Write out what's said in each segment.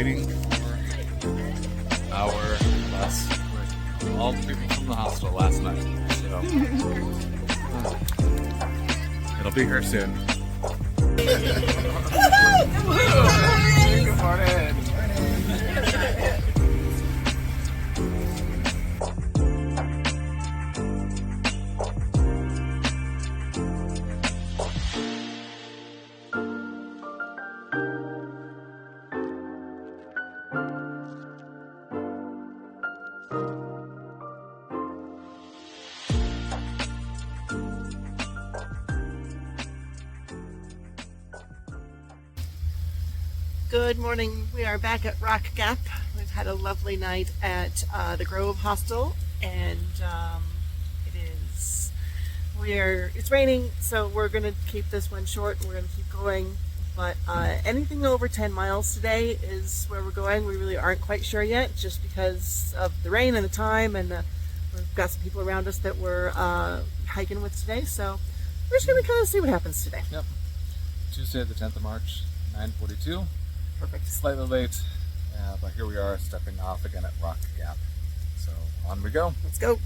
waiting for our bus with all the people from the hospital last night. So it'll be here soon. Good morning. Good morning. We are back at Rock Gap. We've had a lovely night at the Grove Hostel, and it's raining, so we're going to keep this one short. We're going to keep going, but anything over 10 miles today is where we're going. We really aren't quite sure yet, just because of the rain and the time, and we've got some people around us that we're hiking with today, so we're just going to kind of see what happens today. Yep. Tuesday, the 10th of March, 9:42. Perfect. Slightly late, but here we are stepping off again at Rock Gap. So on we go. Let's go.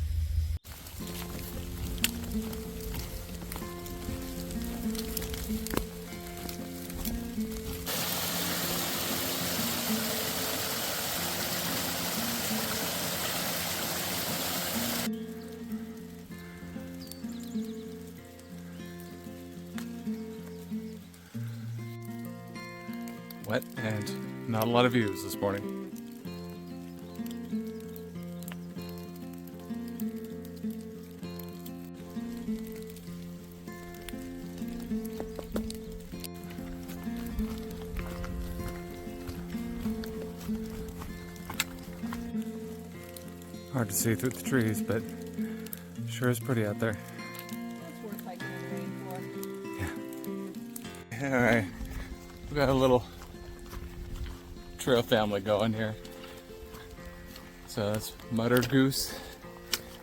Wet and not a lot of views this morning. Hard to see through the trees, but sure is pretty out there. That's worth hiking in the rain for. Yeah. Alright. We got a little trail family going here. So that's Muttered Goose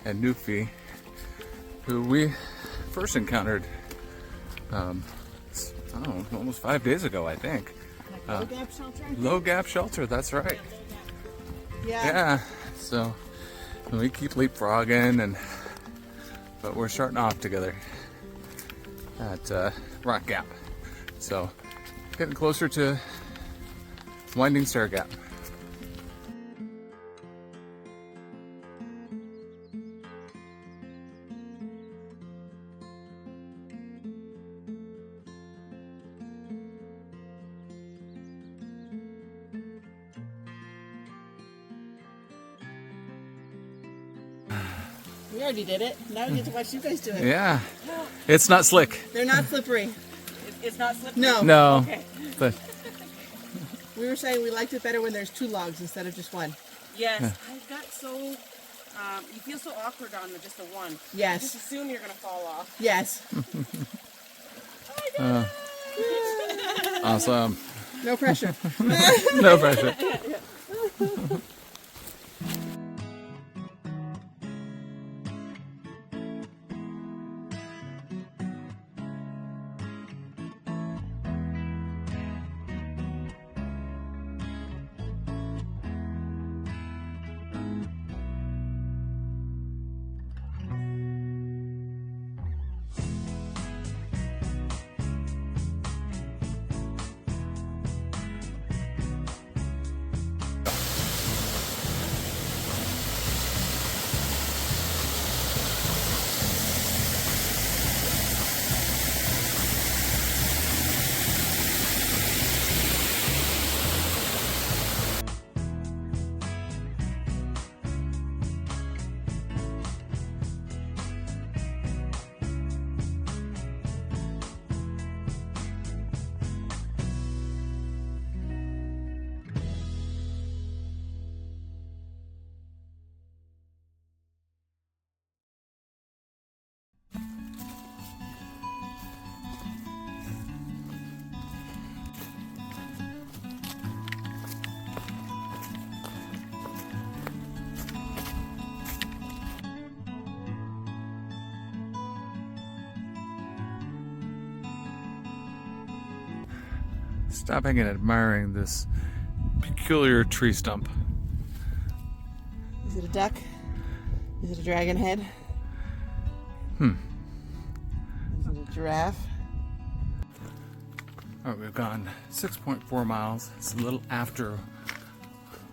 and Newfie, who we first encountered I don't know, almost 5 days ago, I think. Low Gap Shelter? Low Gap Shelter, that's right. Yeah. So we keep leapfrogging, but we're starting off together at Rock Gap. So getting closer to Winding Stair Gap. We already did it. Now we get to watch you guys do it. Yeah. It's not slick. They're not slippery. It's not slippery? No. No. Okay. But We were saying we liked it better when there's 2 logs instead of just 1. Yes. I got so, you feel so awkward on just the one. Yes. Just assume you're going to fall off. Yes. awesome. No pressure. No pressure. stopping and admiring this peculiar tree stump. Is it a duck? Is it a dragon head? Is it a giraffe? All right, we've gone 6.4 miles. It's a little after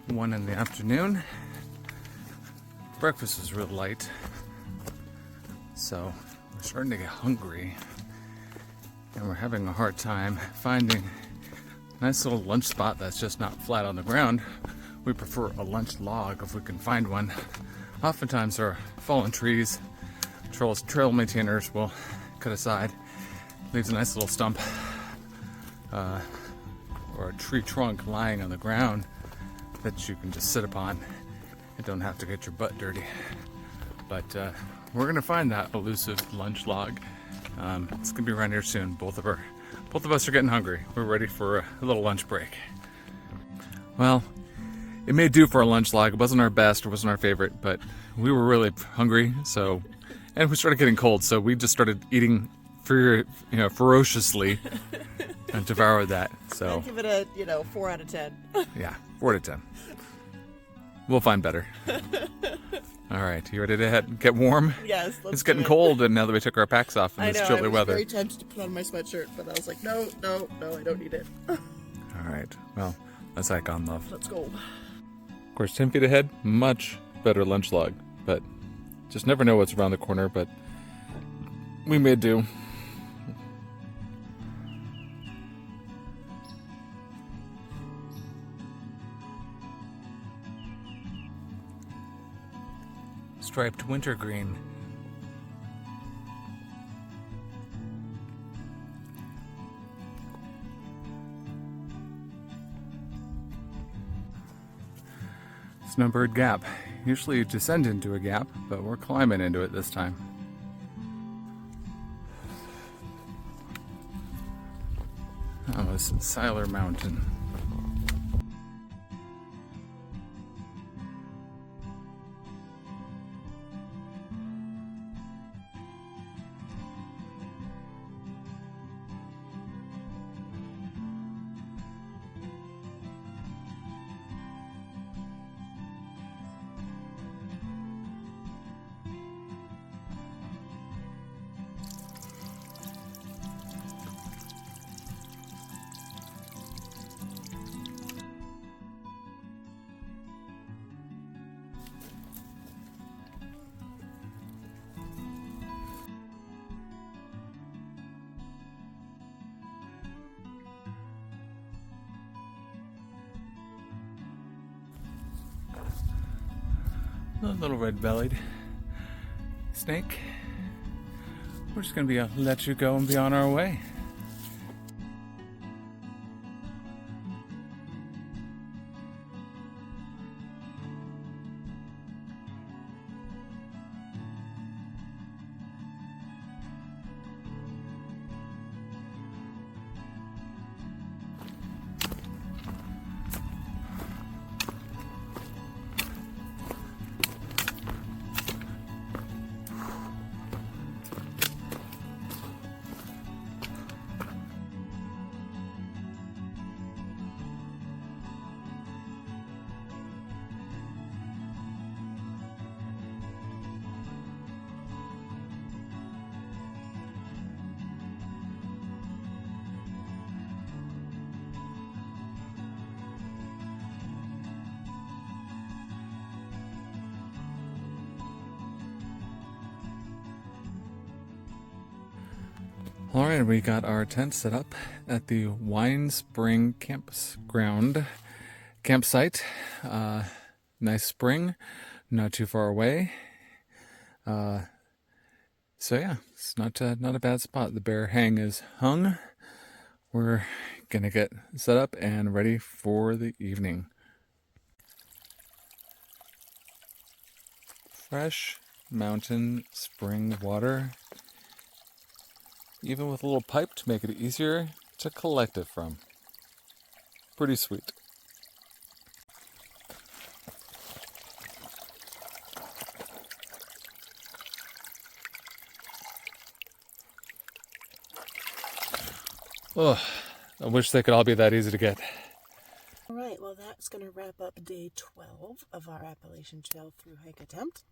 1 in the afternoon. Breakfast was real light, so we're starting to get hungry, and we're having a hard time finding a nice little lunch spot that's just not flat on the ground. We prefer a lunch log if we can find one. Oftentimes there are fallen trees. Trail maintainers will cut aside, leaves a nice little stump or a tree trunk lying on the ground that you can just sit upon and don't have to get your butt dirty. But we're gonna find that elusive lunch log. It's gonna be around here soon. Both of us are getting hungry. We're ready for a little lunch break. Well, it may do for a lunch log. It wasn't our best, it wasn't our favorite, but we were really hungry. So, and we started getting cold, so we just started eating ferociously and devoured that. So I'd give it a 4 out of 10. yeah, 4 to 10. We'll find better. All right, you ready to get warm? Yes, It's getting cold, and now that we took our packs off in I this know, chilly I was weather. very tempted to put on my sweatshirt, but I was like, no, I don't need it. All right, well, let's hike on, love. Let's go. Of course, 10 feet ahead, much better lunch log, but just never know what's around the corner, but we may do. Striped wintergreen. Snowbird Gap. Usually you descend into a gap, but we're climbing into it this time. Oh, this is Siler Mountain. A little red-bellied snake. We're just gonna let you go and be on our way. All right, we got our tent set up at the Wine Spring campsite. Nice spring, not too far away. So yeah, it's not a bad spot. The bear hang is hung. We're gonna get set up and ready for the evening. Fresh mountain spring water, even with a little pipe to make it easier to collect it from. Pretty sweet. Oh, I wish they could all be that easy to get. All right, well, that that's going to wrap up day 12 of our Appalachian Trail through hike attempt.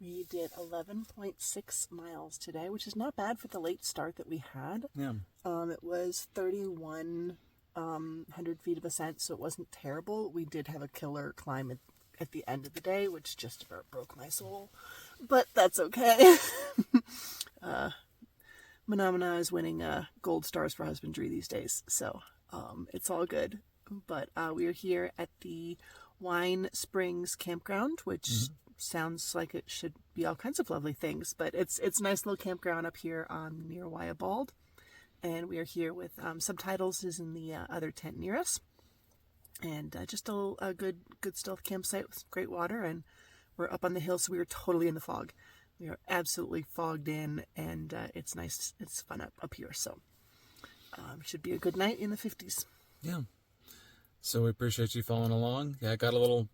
We did 11.6 miles today, which is not bad for the late start that we had. Yeah. It was 3,100 feet of ascent, so it wasn't terrible. We did have a killer climb at the end of the day, which just about broke my soul, but that's okay. Manamana is winning gold stars for husbandry these days, so it's all good. But we are here at the Wine Springs Campground, which sounds like it should be all kinds of lovely things, but it's a nice little campground up here near Wyabald, and we are here with Subtitles is in the other tent near us, and just a good stealth campsite with great water, and we're up on the hill, so we are totally in the fog. We are absolutely fogged in, and it's nice. It's fun up here, so should be a good night in the 50s. Yeah. So we appreciate you following along. Yeah, I got a little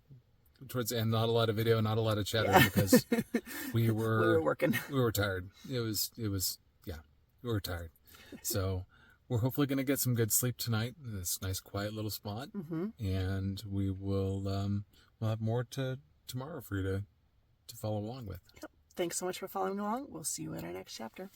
towards the end, not a lot of video, not a lot of chatter because we were working. We were tired. It was yeah, we were tired. So we're hopefully going to get some good sleep tonight in this nice quiet little spot, and we will we'll have more tomorrow for you to follow along with. Yep. Thanks so much for following along. We'll see you in our next chapter.